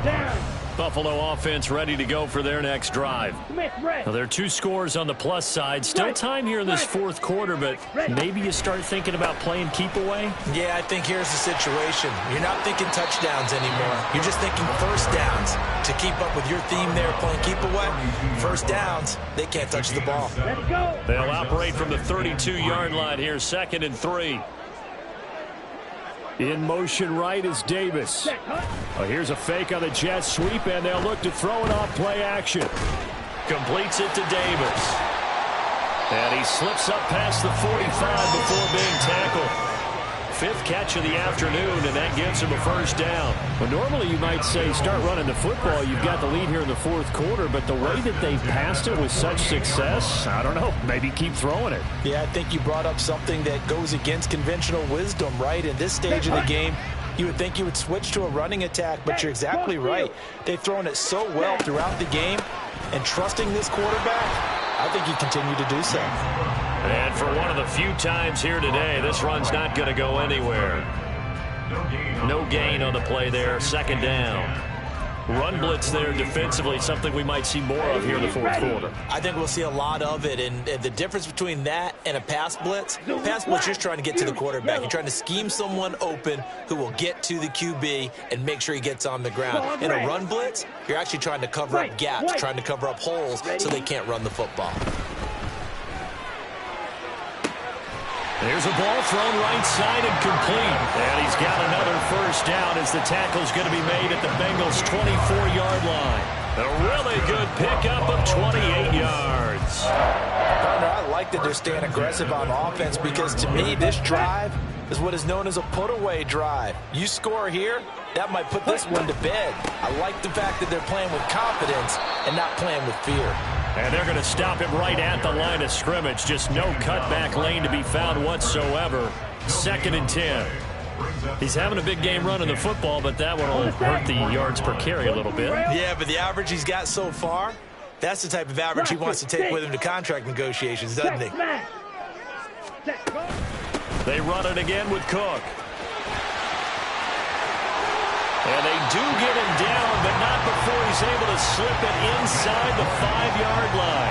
Speaker 2: Down.
Speaker 6: Buffalo offense ready to go for their next drive.
Speaker 2: Smith, red.
Speaker 6: Now, there are 2 scores on the plus side. Still time here in this 4th quarter, but maybe you start thinking about playing keep away.
Speaker 5: Yeah, I think here's the situation. You're not thinking touchdowns anymore. You're just thinking first downs. To keep up with your theme there, playing keep away, first downs, they can't touch the ball.
Speaker 2: Let's go.
Speaker 6: They'll operate from the 32-yard line here, 2nd and 3. In motion right is Davis. Oh, here's a fake on the jet sweep, and they'll look to throw it off play action.
Speaker 1: Completes it to Davis. And he slips up past the 45 before being tackled. 5th catch of the afternoon, and that gives him a first down.
Speaker 6: Well, normally you might say start running the football. You've got the lead here in the 4th quarter, but the way that they've passed it with such success, I don't know, maybe keep throwing it.
Speaker 5: Yeah, I think you brought up something that goes against conventional wisdom, right? In this stage of the game, you would think you would switch to a running attack, but you're exactly right. They've thrown it so well throughout the game, and trusting this quarterback, I think you continue to do so.
Speaker 1: And for one of the few times here today, this run's not going to go anywhere. No gain on the play there, 2nd down. Run blitz there defensively, something we might see more of here in the 4th quarter.
Speaker 5: I think we'll see a lot of it, and the difference between that and a pass blitz, you're just trying to get to the quarterback. You're trying to scheme someone open who will get to the QB and make sure he gets on the ground. In a run blitz, you're actually trying to cover up gaps, trying to cover up holes so they can't run the football.
Speaker 1: There's a ball thrown right side and complete. And he's got another first down as the tackle's going to be made at the Bengals' 24-yard line. A really good pickup of 28 yards.
Speaker 5: Partner, I like that they're staying aggressive on offense because, to me, this drive is what is known as a put-away drive. You score here, that might put this one to bed. I like the fact that they're playing with confidence and not playing with fear.
Speaker 6: And they're going to stop him right at the line of scrimmage. Just no cutback lane to be found whatsoever. 2nd and 10. He's having a big game running the football, but that one will hurt the yards per carry a little bit.
Speaker 5: Yeah, but the average he's got so far, that's the type of average he wants to take with him to contract negotiations, doesn't he?
Speaker 6: They run it again with Cook. And they do get him down, but not before he's able to slip it inside the 5-yard line.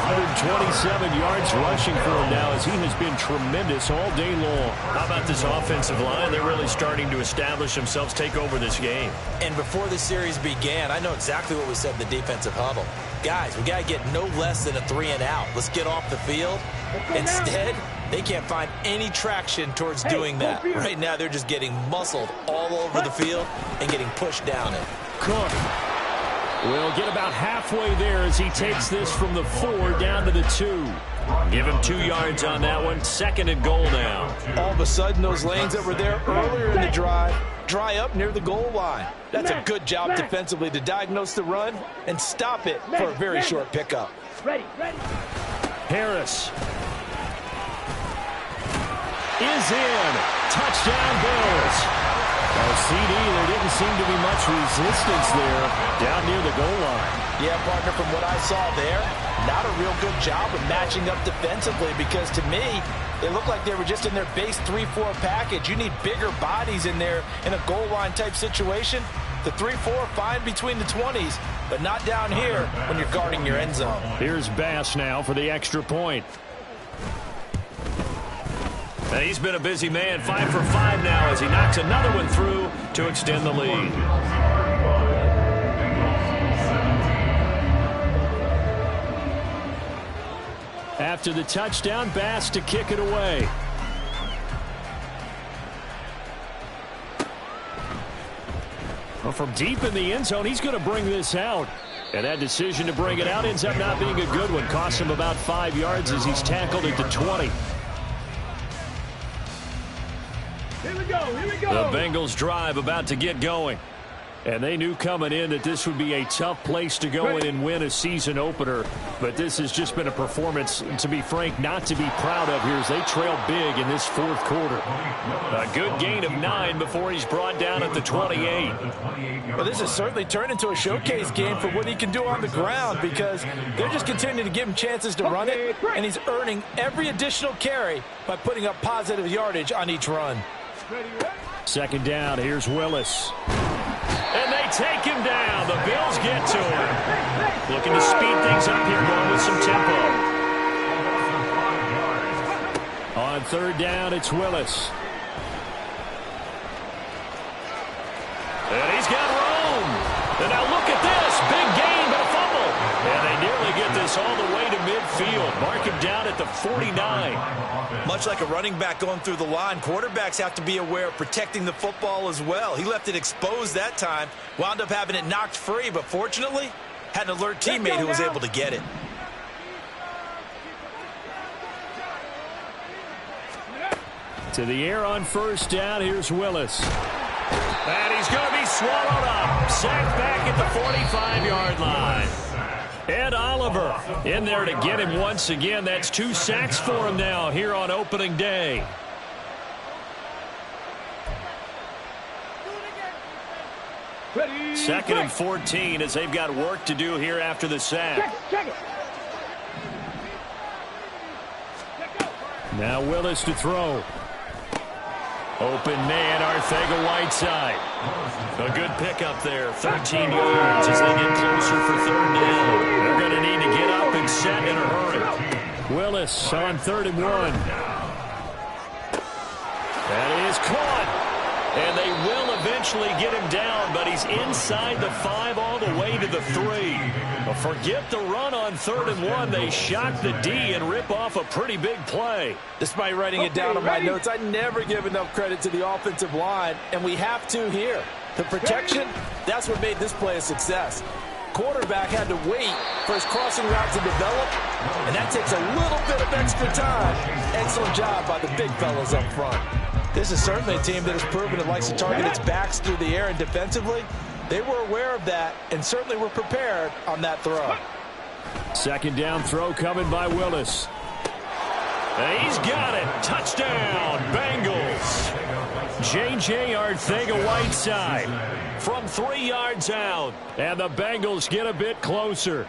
Speaker 6: 127 yards rushing for him now as he has been tremendous all day long.
Speaker 1: How about this offensive line? They're really starting to establish themselves, take over this game.
Speaker 5: And before the series began, I know exactly what we said in the defensive huddle. Guys, we got to get no less than a 3-and-out. Let's get off the field. Instead, they can't find any traction towards doing that. Right now, they're just getting muscled all over the field and getting pushed down it.
Speaker 6: Cook will get about halfway there as he takes this from the 4 down to the 2.
Speaker 1: Give him 2 yards on that one. 2nd and goal now.
Speaker 5: All of a sudden, those lanes that were there earlier in the drive dry up near the goal line. That's a good job defensively to diagnose the run and stop it for a very short pickup.
Speaker 2: Ready.
Speaker 6: Harris is in. Touchdown, Bills. CD, there didn't seem to be much resistance there down near the goal line.
Speaker 4: Yeah, partner, from what I saw there, not a real good job of matching up defensively, because to me, they looked like they were just in their base 3-4 package. You need bigger bodies in there in a goal line type situation. The 3-4, fine between the 20s, but not down here when you're guarding your end zone.
Speaker 6: Here's Bass now for the extra point.
Speaker 1: And he's been a busy man, 5 for 5 now as he knocks another one through to extend the lead.
Speaker 6: After the touchdown, Bass to kick it away. Well, from deep in the end zone, he's going to bring this out. And that decision to bring it out ends up not being a good one. Costs him about 5 yards as he's tackled at the 20.
Speaker 2: Here we go, here we go.
Speaker 1: The Bengals drive about to get going.
Speaker 6: And they knew coming in that this would be a tough place to go in and win a season opener. But this has just been a performance, to be frank, not to be proud of here as they trail big in this fourth quarter.
Speaker 1: A good gain of 9 before he's brought down at the 28.
Speaker 5: Well, this has certainly turned into a showcase game for what he can do on the ground, because they're just continuing to give him chances to run it, and he's earning every additional carry by putting up positive yardage on each run.
Speaker 6: Second down, here's Willis.
Speaker 1: And they take him down. The Bills get to him. Looking to speed things up here, going with some tempo.
Speaker 6: On third down, it's Willis.
Speaker 1: And he's got room. And now look at this. Big gain, but a fumble. And they nearly get this all the way to midfield. Mark him down at the 49.
Speaker 4: Much like a running back going through the line, quarterbacks have to be aware of protecting the football as well. He left it exposed that time, wound up having it knocked free, but fortunately, had an alert teammate who was able to get it.
Speaker 6: To the air on first down, here's Willis.
Speaker 1: And he's going to be swallowed up. Sacked back at the 45-yard line. Ed Oliver in there to get him once again. That's 2 sacks for him now here on opening day. Second and 14 as they've got work to do here after the sack.
Speaker 2: Check it.
Speaker 6: Now Willis to throw.
Speaker 1: Open man, Arcega-Whiteside. A good pickup there, 13 yards as they get closer for third down. They're going to need to get up and set in a hurry.
Speaker 6: Willis on 3rd and 1.
Speaker 1: That is caught. And they will eventually get him down, but he's inside the 5 all the way to the 3. But forget the run on 3rd and 1. They shock the D and rip off a pretty big play.
Speaker 5: Despite writing it down on my notes, I never give enough credit to the offensive line, and we have to here. The protection, that's what made this play a success. Quarterback had to wait for his crossing route to develop, and that takes a little bit of extra time. Excellent job by the big fellas up front. This is certainly a team that has proven it likes to target its backs through the air, and defensively, they were aware of that and certainly were prepared on that throw.
Speaker 6: Second down throw coming by Willis.
Speaker 1: And he's got it. Touchdown, Bengals.
Speaker 6: J.J. Arcega-Whiteside
Speaker 1: From 3 yards out.
Speaker 6: and the Bengals get a bit closer.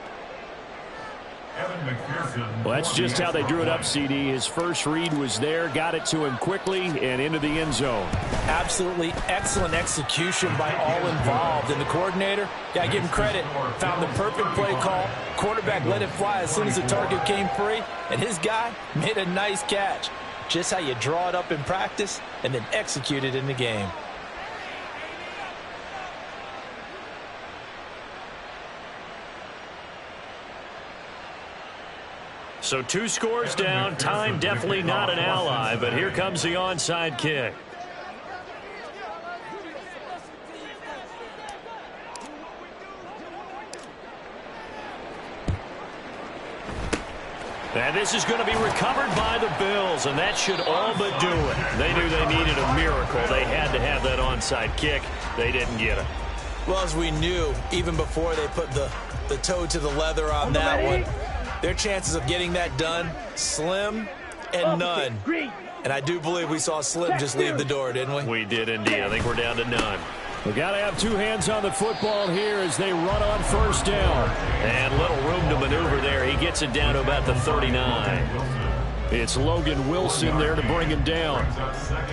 Speaker 6: Well, that's just how they drew it up, CD. His first read was there, got it to him quickly, and into the end zone.
Speaker 5: Absolutely excellent execution by all involved. And the coordinator, gotta give him credit, found the perfect play call. Quarterback let it fly as soon as the target came free, and his guy made a nice catch. Just how you draw it up in practice and then execute it in the game.
Speaker 1: So 2 scores down. Time definitely not an ally, but here comes the onside kick. And this is going to be recovered by the Bills, and that should all but do it. They knew they needed a miracle. They had to have that onside kick. They didn't get it.
Speaker 4: Well, as we knew, even before they put the toe to the leather on that one, their chances of getting that done, slim and none. And I do believe we saw Slim just leave the door, didn't we?
Speaker 1: We did indeed. I think we're down to none.
Speaker 6: We got to have two hands on the football here as they run on first down.
Speaker 1: And little room to maneuver there. He gets it down to about the 39.
Speaker 6: It's Logan Wilson there to bring him down.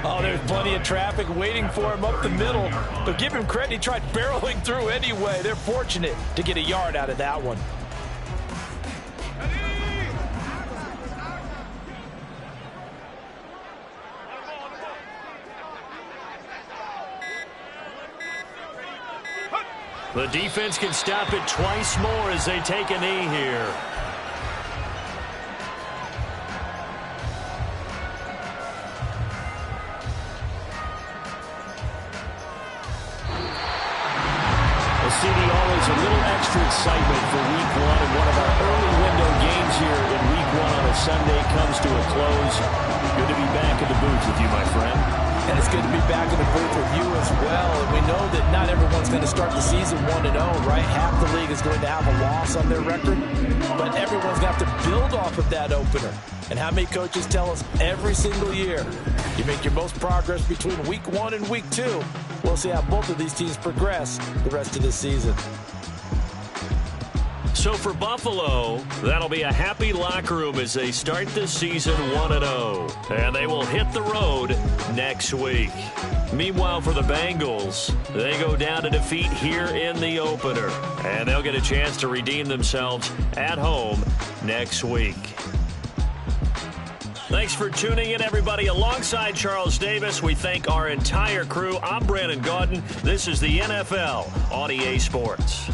Speaker 5: Oh, there's plenty of traffic waiting for him up the middle. But give him credit, he tried barreling through anyway. They're fortunate to get a yard out of that one.
Speaker 1: The defense can stop it twice more as they take a knee here.
Speaker 6: CD, always a little extra excitement for Week 1, and one of our early window games here in Week 1 on a Sunday comes to a close. Good to be back in the booth with you, my friend.
Speaker 5: And it's good to be back in the booth with you as well. And we know that not everyone's going to start the season 1-0, right? Half the league is going to have a loss on their record. But everyone's going to have to build off of that opener. And how many coaches tell us every single year, you make your most progress between Week 1 and Week 2. We'll see how both of these teams progress the rest of this season.
Speaker 1: So for Buffalo, that'll be a happy locker room as they start this season 1-0. And they will hit the road next week. Meanwhile, for the Bengals, they go down to defeat here in the opener. And they'll get a chance to redeem themselves at home next week. Thanks for tuning in, everybody. Alongside Charles Davis, we thank our entire crew. I'm Brandon Gaudin. This is the NFL on EA Sports.